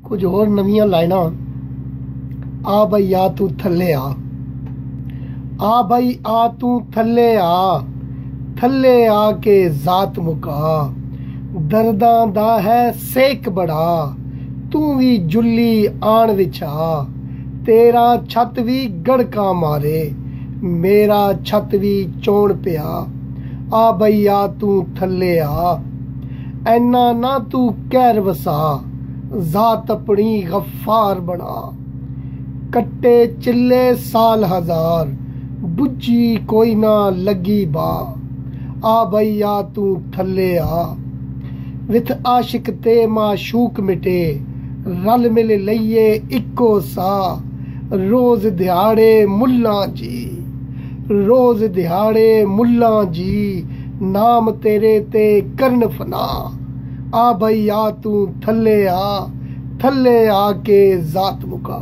कुछ होर नवीं लाइना। आ बई आ तू थल्ले आ बई आ तू थल्ले आ के जात मुका। दर्दां दा है सेक बड़ा, तू भी जुल्ली आण विछा। तेरा छत भी गड़का मारे, मेरा छत भी चोण पिया। आ बई आ तू थल्ले आ। ऐना ना तू कहर वसा, जात अपनी गफ्फार बना। कट्टे चिल्ले साल हजार, बुझी कोई ना लगी बा। आ बई आ तू थल्ले आ। विथ आशिक ते माशूक मिटे, रल मिल लईए इक्को सा। रोज दिहाड़े मुल्लां जी, रोज दिहाड़े मुल्लां जी, नाम तेरे ते करन फना। आ बई आ तू थल्ले आ के जात मुका।